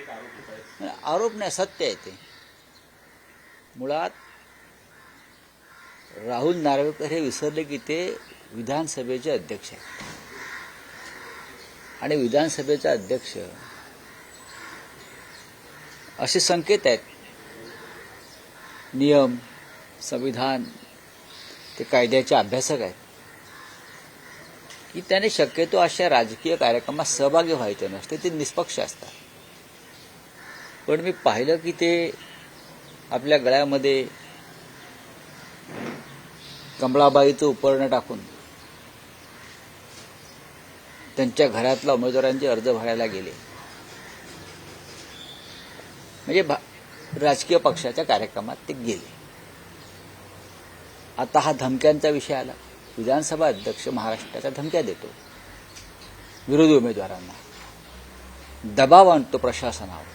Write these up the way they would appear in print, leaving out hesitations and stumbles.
एक आरोप होत आहे. आरोप नाही, सत्य आहे ते. मुळात राहुल नार्वेकर हे विसरले की ते विधानसभेचे अध्यक्ष आहेत आणि विधानसभेचे अध्यक्ष असे संकेत आहेत, नियम, संविधान, ते कायद्याचे अभ्यासक आहेत की त्याने शक्यतो अशा राजकीय कार्यक्रमात सहभागी व्हायचं नसते, ते निष्पक्ष असतात. पण मी पाहिलं की ते आपल्या गळ्यामध्ये कमळाबाईचं उपकरण टाकून त्यांच्या घरातला उमेदवारांचे अर्ज भरायला गेले. म्हणजे राजकीय पक्षाच्या कार्यक्रमात ते गेले. आता हा धमक्यांचा विषय आला. विधानसभा अध्यक्ष महाराष्ट्राच्या धमक्या देतो विरोधी उमेदवारांना, दबाव आणतो प्रशासनावर.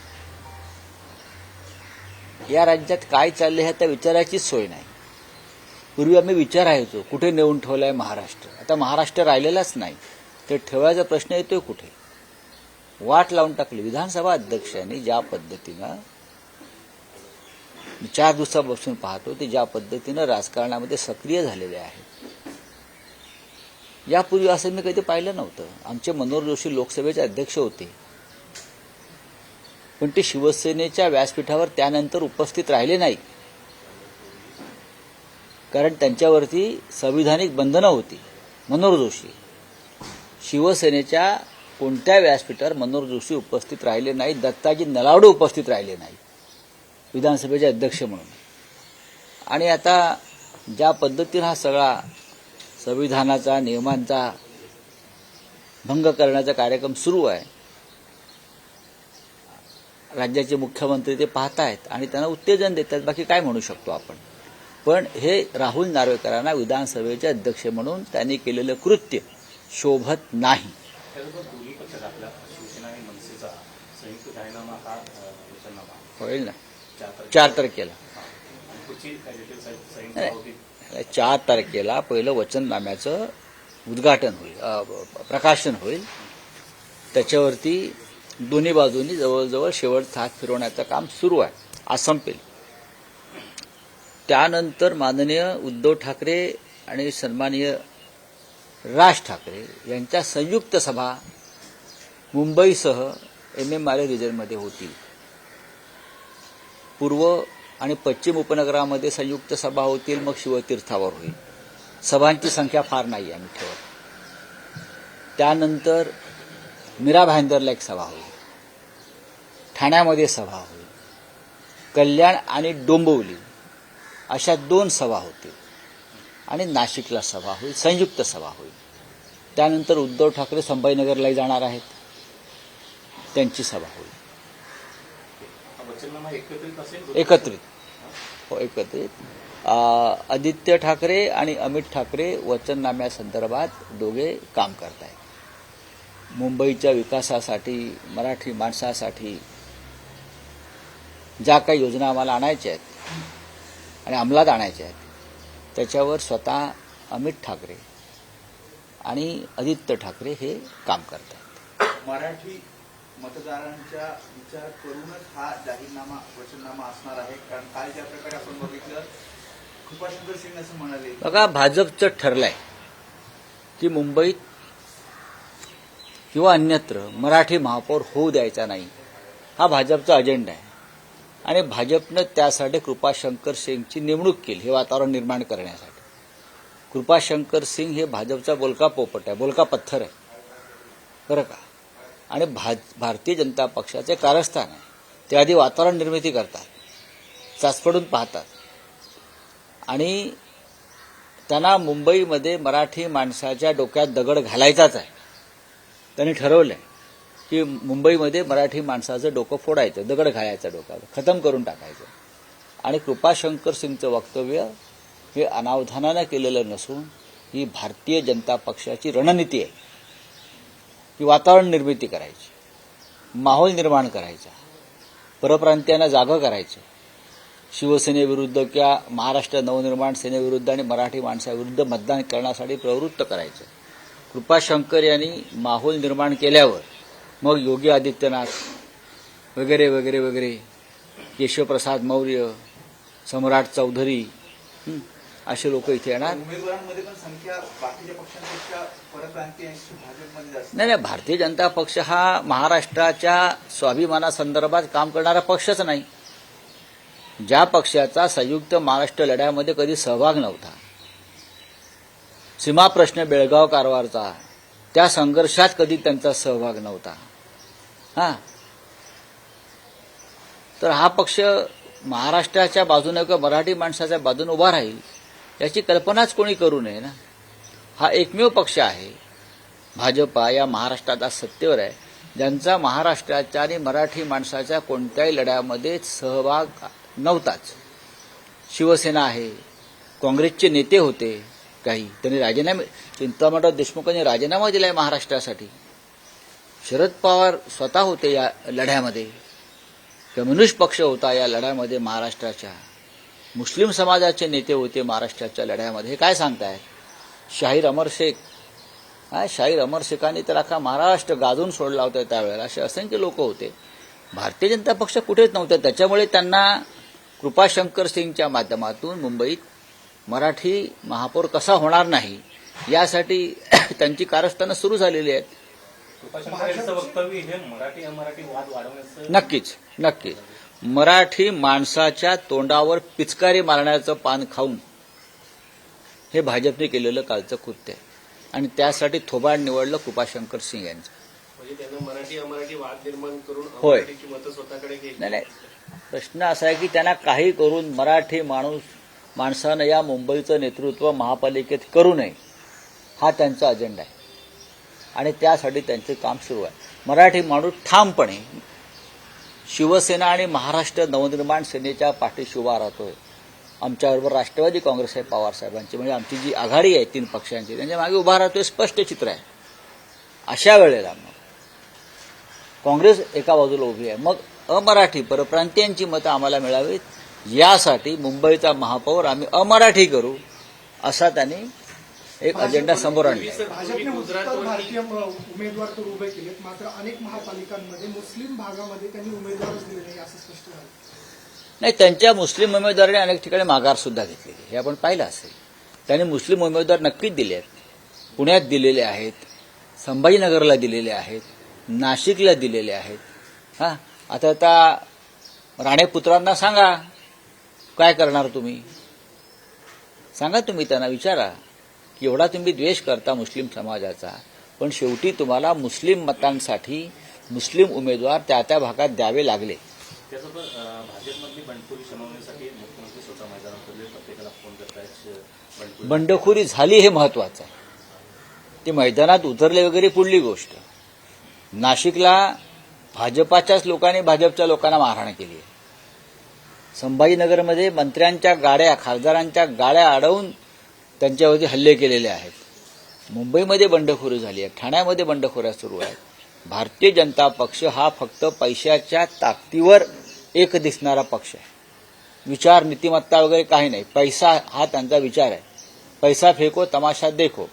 या राज्यात काय चाललंय ह्या विचाराचीच सोय नाही. पूर्वी आम्ही विचारायचो कुठे नेऊन ठेवलाय महाराष्ट्र. आता महाराष्ट्र राहिलेलाच नाही, ते ठेवायचा प्रश्न येतोय कुठे. वाट लावून टाकली. विधानसभा अध्यक्षांनी ज्या पद्धतीनं 4 दिवसापासून पाहतो ते ज्या पद्धतीनं राजकारणामध्ये सक्रिय झालेले आहेत, यापूर्वी असं मी कधी पाहिलं नव्हतं. आमचे मनोहर जोशी लोकसभेचे अध्यक्ष होते, पण ते शिवसेनेच्या व्यासपीठावर त्यानंतर उपस्थित राहिले नाही, कारण त्यांच्यावरती संविधानिक बंधनं होती. मनोहर जोशी शिवसेनेच्या कोणत्या व्यासपीठावर मनोहर जोशी उपस्थित राहिले नाही. दत्ताजी नलावडे उपस्थित राहिले नाही विधानसभेचे अध्यक्ष म्हणून. आणि आता ज्या पद्धतीनं हा सगळा संविधानाचा, नियमांचा भंग करण्याचा कार्यक्रम सुरू आहे, राज्याचे मुख्यमंत्री ते पाहतायत आणि त्यांना उत्तेजन देतात. बाकी काय म्हणू शकतो आपण. पण हे राहुल नार्वेकरांना विधानसभेचे अध्यक्ष म्हणून त्यांनी केलेलं कृत्य शोभत नाही. दोन्ही पक्षात आपल्या शिवसेना आणि मनसेचा संयुक्त जाहीरनामा हा वचननामा होईल ना 4 तारखेला. 4 तारखेला पहिलं वचननाम्याचं उद्घाटन होईल, प्रकाशन होईल. त्याच्यावरती दोन्ही बाजूंनी जवळजवळ शेवटचा हात फिरवण्याचं काम सुरू आहे. आज संपेल. त्यानंतर माननीय उद्धव ठाकरे आणि सन्माननीय राज ठाकरे यांच्या संयुक्त सभा मुंबईसह MMRA रिजनमध्ये होतील. पूर्व आणि पश्चिम उपनगरामध्ये संयुक्त सभा होतील, मग शिवतीर्थावर होईल. सभांची संख्या फार नाही आम्ही ठेवत. त्यानंतर मीरा भाईंदरला एक सभा होईल, ठाण्यामध्ये सभा होईल, कल्याण आणि डोंबिवली अशा 2 सभा होतील आणि नाशिकला सभा होईल, संयुक्त सभा होईल. त्यानंतर उद्धव ठाकरे संभाजीनगरलाही जाणार आहेत, त्यांची सभा होईल. एकत्रित हो, एकत्रित. आदित्य ठाकरे आणि अमित ठाकरे वचननाम्यासंदर्भात दोघे काम करत आहेत. मुंबईच्या विकासासाठी, मराठी माणसासाठी ज्या काही योजना आम्हाला आणायच्या आहेत आणि अंमलात आणायच्या आहेत, त्याच्यावर स्वतः अमित ठाकरे आणि आदित्य ठाकरे हे काम करत आहेत. मराठी मतदारांचा विचार करूनच हा जाहीरनामा, वचननामा असणार आहे. कारण काल ज्या प्रकारे आपण बघितलं, कृपाशंकर सिंग असं म्हणाले. बघा, भाजपचं ठरलंय की मुंबईत किंवा अन्यत्र मराठी महापौर होऊ द्यायचा नाही. हा भाजपचा अजेंडा आहे आणि भाजपनं त्यासाठी कृपाशंकर सिंगची नेमणूक केली, हे वातावरण निर्माण करण्यासाठी. कृपाशंकर सिंग हे भाजपचा बोलका पोपट आहे, बोलका पत्थर आहे बरं का. आणि भारतीय जनता पक्षाचे कारस्थान आहे. ते आधी वातावरण निर्मिती करतात, चाचपडून पाहतात आणि त्यांना मुंबईमध्ये मराठी माणसाच्या डोक्यात दगड घालायचाच आहे. त्यांनी ठरवलंय की मुंबईमध्ये मराठी माणसाचं डोकं फोडायचं, दगड घालायचं, डोक्यावर खतम करून टाकायचं. आणि कृपाशंकर सिंगचं वक्तव्य हे अनावधानानं केलेलं नसून ही भारतीय जनता पक्षाची रणनीती आहे की वातावरण निर्मिती करायची, माहोल निर्माण करायचा, परप्रांतीयांना जागं करायचं, शिवसेनेविरुद्ध किंवा महाराष्ट्र नवनिर्माण सेनेविरुद्ध आणि मराठी माणसाविरुद्ध मतदान करण्यासाठी प्रवृत्त करायचं. कृपाशंकर यांनी माहोल निर्माण केल्यावर मग योगी आदित्यनाथ वगैरे वगैरे वगैरे, केशवप्रसाद मौर्य, सम्राट चौधरी, असे लोक इथे येणार. उमेदवारांमध्ये पण संख्या बाकीच्या पक्षांपेक्षा परप्रांतीयांची भाजपमध्ये जास्त. नाही, भारतीय जनता पक्ष हा महाराष्ट्राच्या स्वाभिमानासंदर्भात काम करणारा पक्षच नाही. ज्या पक्षाचा संयुक्त महाराष्ट्र लढ्यामध्ये कधी सहभाग नव्हता, सीमा प्रश्न बेळगाव कारवारचा, त्या संघर्षात कधी त्यांचा सहभाग नव्हता, तर हा पक्ष महाराष्ट्राच्या बाजूने किंवा मराठी माणसाच्या बाजूने उभा राहील याची कल्पनाच कोणी करू नये ना. हा एकमेव पक्ष आहे भाजपा या महाराष्ट्रात आज सत्तेवर आहे, ज्यांचा महाराष्ट्राच्या आणि मराठी माणसाच्या कोणत्याही लढ्यामध्ये सहभाग नव्हताच. शिवसेना आहे, काँग्रेसचे नेते होते काही, त्यांनी राजीनामे, चिंतामणराव देशमुखांनी राजीनामा दिलाय महाराष्ट्रासाठी. शरद पवार स्वतः होते या लढ्यामध्ये, कम्युनिस्ट पक्ष होता या लढ्यामध्ये महाराष्ट्राच्या, मुस्लिम समाजाचे नेते होते महाराष्ट्राच्या लढ्यामध्ये. हे काय सांगताय? शाहीर अमर शेखांनी तर अख्खा महाराष्ट्र गाजून सोडला होता त्यावेळेला. असे असंख्य लोक होते. भारतीय जनता पक्ष कुठेच नव्हते. त्याच्यामुळे त्यांना कृपाशंकर सिंगच्या माध्यमातून मुंबईत मराठी महापौर कसा होणार नाही यासाठी त्यांची कारस्थानं सुरू झालेली आहेत. कृपाशंकर यांचं वक्तव्य हे मराठी अमराठी वाद वाढवण्याचं. नक्कीच मराठी माणसाच्या तोंडावर पिचकारी मारण्याचं पान खाऊन हे भाजपने केलेलं कालचं कृत्य आहे आणि त्यासाठी थोबाड निवडलं कृपाशंकर सिंग यांचं. म्हणजे त्यांना मराठी अमराठी वाद निर्माण करून होय. मराठीची मतं स्वतःकडे घ्यायची. नाही, प्रश्न असा आहे की त्यांना काही करून मराठी माणसानं या मुंबईचं नेतृत्व महापालिकेत करू नये हा त्यांचा अजेंडा आहे आणि त्यासाठी त्यांचे काम सुरू आहे. मराठी माणूस ठामपणे शिवसेना आणि महाराष्ट्र नवनिर्माण सेनेच्या पाठीशी उभा राहतोय. आमच्याबरोबर राष्ट्रवादी काँग्रेस आहे पवारसाहेबांची, म्हणजे आमची जी आघाडी आहे 3 पक्षांची, त्यांच्या मागे उभा राहतोय, स्पष्ट चित्र आहे. अशा वेळेला मग काँग्रेस एका बाजूला उभी आहे, मग अमराठी परप्रांतीयांची मतं आम्हाला मिळावीत यासाठी मुंबईचा महापौर आम्ही अमराठी करू असा त्यांनी एक अजेंडा समोर आणला. भाजपने उत्तर भारतीय उमेदवार तर उभे केलेत, मात्र अनेक महापालिकांमध्ये मुस्लिम भागामध्ये त्यांनी उमेदवारच दिले नाही असं स्पष्ट झालं. नाही, त्यांच्या मुस्लिम उमेदवारांनी अनेक ठिकाणी माघार सुद्धा घेतलेली, हे आपण पाहिलं असेल. त्यांनी मुस्लिम उमेदवार नक्कीच दिले आहेत. पुण्यात दिलेले आहेत, संभाजीनगरला दिलेले आहेत, नाशिकला दिलेले आहेत. आता राणेपुत्रांना सांगा काय करणार तुम्ही, सांगा तुम्ही त्यांना विचारा की एवढा तुम्ही द्वेष करता मुस्लिम समाजाचा, पण शेवटी तुम्हाला मुस्लिम मतांसाठी मुस्लिम उमेदवार त्या भागात द्यावे लागले. त्यासोबत भाजपमधली बंडखोरी शमवण्यासाठी मुख्यमंत्री स्वतः मैदानात उतरले, प्रत्येकाला फोन करतायत. बंडखोरी झाली हे महत्वाचं आहे. ते मैदानात उतरले वगैरे पुढली गोष्ट. नाशिकला भाजपाच्याच लोकांनी भाजपच्या लोकांना मारहाण केली आहे. संभाजीनगरमध्ये मंत्र्यांच्या गाड्या, खासदारांच्या गाड्या अडवून त्यांच्यावरती हल्ले केलेले आहेत. मुंबईमध्ये बंडखोरी झाली आहे, ठाण्यामध्ये बंडखोऱ्या सुरू आहेत. भारतीय जनता पक्ष हा फक्त पैशाच्या ताकदीवर एक दिसणारा पक्ष आहे. विचार, नीतिमत्ता वगैरे काही नाही. पैसा हा त्यांचा विचार आहे. पैसा फेको तमाशा देखो.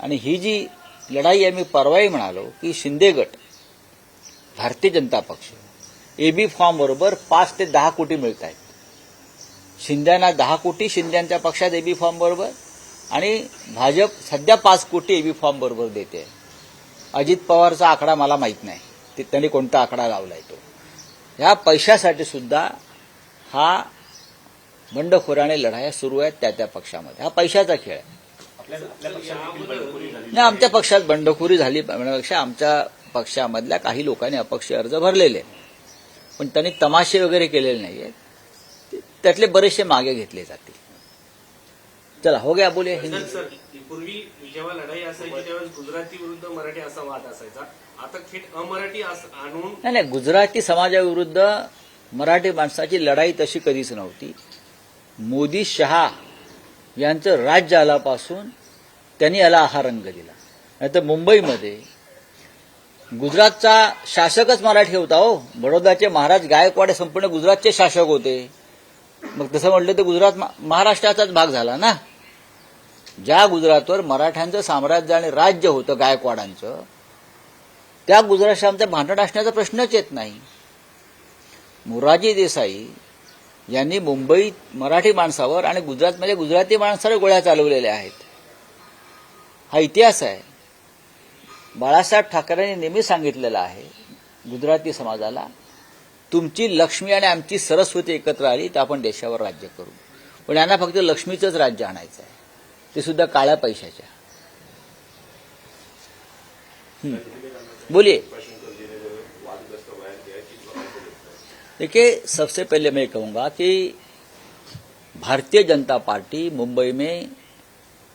आणि ही जी लढाई आहे, मी परवाही म्हणालो की शिंदे गट, भारतीय जनता पक्ष, एबी फॉर्म बरोबर 5 ते 10 कोटी मिळत आहेत. शिंद्यांना 10 कोटी शिंद्यांच्या पक्षात एबी फॉर्म बरोबर, आणि भाजप सध्या 5 कोटी एबी फॉर्म बरोबर देते. अजित पवारचा आकडा मला माहीत नाही, त्यांनी कोणता आकडा लावलाय तो. ह्या पैशासाठी सुद्धा हा बंडखोराने लढाया सुरू आहेत त्या पक्षामध्ये. हा पैशाचा खेळ आहे. आपल्या पक्षात देखील बंडखोरी झाली. नाही, आमच्या पक्षात बंडखोरी झाली म्हणण्यापेक्षा आमच्या पक्षामधल्या काही लोकांनी अपक्ष अर्ज भरलेले, पण त्यांनी तमाशे वगैरे केलेले नाहीये. त्यातले बरेचसे मागे घेतले जातील. चला हो गया, बोले. सर, पूर्वी जेव्हा लढाई असायची त्यावेळेस गुजराती विरुद्ध मराठी असा वाद असायचा. आता थेट अमराठी आणून नाही, गुजराती समाजाविरुद्ध मराठी माणसाची लढाई तशी कधीच नव्हती. मोदी शहा यांचं राज्य आल्यापासून त्यांनी याला हा रंग दिला. नाहीतर मुंबईमध्ये गुजरातचा शासकच मराठी होता. हो, बडोदाचे महाराज गायकवाड संपूर्ण गुजरातचे शासक होते. मग तसं म्हटलं तर गुजरात महाराष्ट्राचाच भाग झाला ना. ज्या गुजरातवर मराठ्यांचं साम्राज्य आणि राज्य होतं गायकवाडांचं, त्या गुजरातच्या आमचं भांडण असण्याचा प्रश्नच येत नाही. मोरारजी देसाई यांनी मुंबईत मराठी माणसावर आणि गुजरातमध्ये गुजराती माणसावर गोळ्या चालवलेल्या आहेत. हा इतिहास आहे. बाळासाहेब ठाकरेंनी नेहमी सांगितलेलं आहे गुजराती समाजाला, तुमची लक्ष्मी आणि आमची सरस्वती एकत्र आली तर आपण देशावर राज्य करू. पण यांना फक्त लक्ष्मीचंच राज्य आणायचं आहे, ते सुद्धा काळ्या पैशाच्या. बोलिए. देखिए, सबसे पहले मैं कहूंगा कि भारतीय जनता पार्टी मुंबई में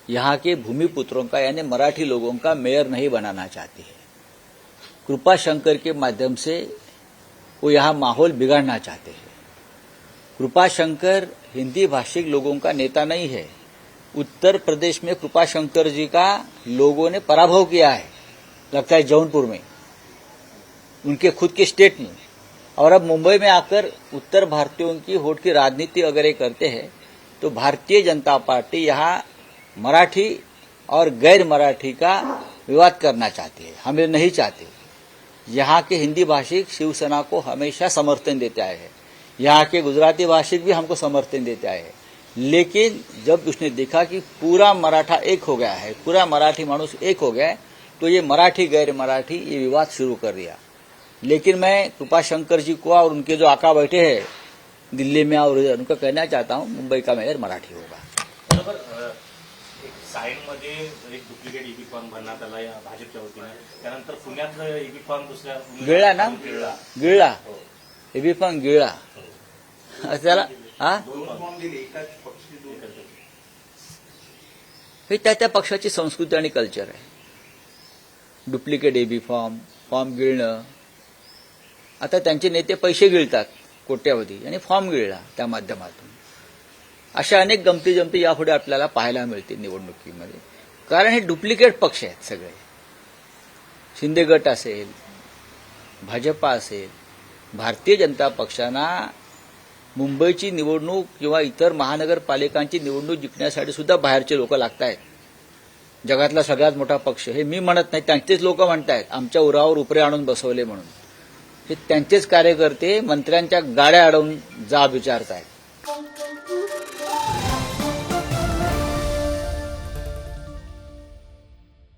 यहाँ के भूमिपुत्रों का यानी मराठी लोगों का मेयर नहीं बनाना चाहती है. कृपा शंकर के माध्यम से वो यहाँ माहौल बिगाड़ना चाहते हैं. कृपा शंकर हिंदी भाषिक लोगों का नेता नहीं है. उत्तर प्रदेश में कृपा शंकर जी का लोगों ने पराभव किया है, लगता है जौनपुर में, उनके खुद के स्टेट में. और अब मुंबई में आकर उत्तर भारतीयों की वोट की राजनीति वगैरह करते हैं. तो भारतीय जनता पार्टी यहाँ मराठी और गैर मराठी का विवाद करना चाहती है. हम ये नहीं चाहते. यहाँ के हिंदी भाषिक शिवसेना को हमेशा समर्थन देते आए हैं. यहाँ के गुजराती भाषिक भी हमको समर्थन देते आए हैं. लेकिन जब उसने देखा कि पूरा मराठा एक हो गया है, पूरा मराठी मानुस एक हो गया है, तो ये मराठी गैर मराठी ये विवाद शुरू कर दिया. लेकिन मैं कृपा शंकर जी को और उनके जो आका बैठे हैं दिल्ली में और उनको कहना चाहता हूं, मुंबई का मेयर मराठी होगा. बरोबर. एक सायनमध्ये एक डुप्लिकेट ईबी फॉर्म भरण्यात आला या भाजपच्या वतीने. त्यानंतर पुण्यात ईबी फॉर्म दुसऱ्या गिळला ना, गिळला हो. एबी पण गिळला त्याला. हा, दोन फॉर्म दिले, एकाच पक्षी दोन. हे त्या पक्षाची संस्कृती आणि कल्चर आहे. डुप्लिकेट एबी फॉर्म, फॉर्म गिळणं. आता त्यांचे नेते पैसे गिळतात कोट्यावधी आणि फॉर्म गिळला त्या माध्यमातून. अशा अनेक गमती जमती यापुढे आपल्याला पाहायला मिळतील निवडणुकीमध्ये. कारण हे डुप्लिकेट पक्ष आहेत सगळे. शिंदे गट असेल, भाजपा असेल, भारतीय जनता पक्षांना मुंबईची निवडणूक किंवा इतर महानगरपालिकांची निवडणूक जिंकण्यासाठी सुद्धा बाहेरचे लोक लागत आहेत. जगातला सगळ्यात मोठा पक्ष हे मी म्हणत नाही, त्यांचेच लोक म्हणतायत आमच्या उरावर उपरे आणून बसवले म्हणून. हे त्यांचेच कार्यकर्ते मंत्र्यांच्या गाड्या अडवून जाब विचारतायत.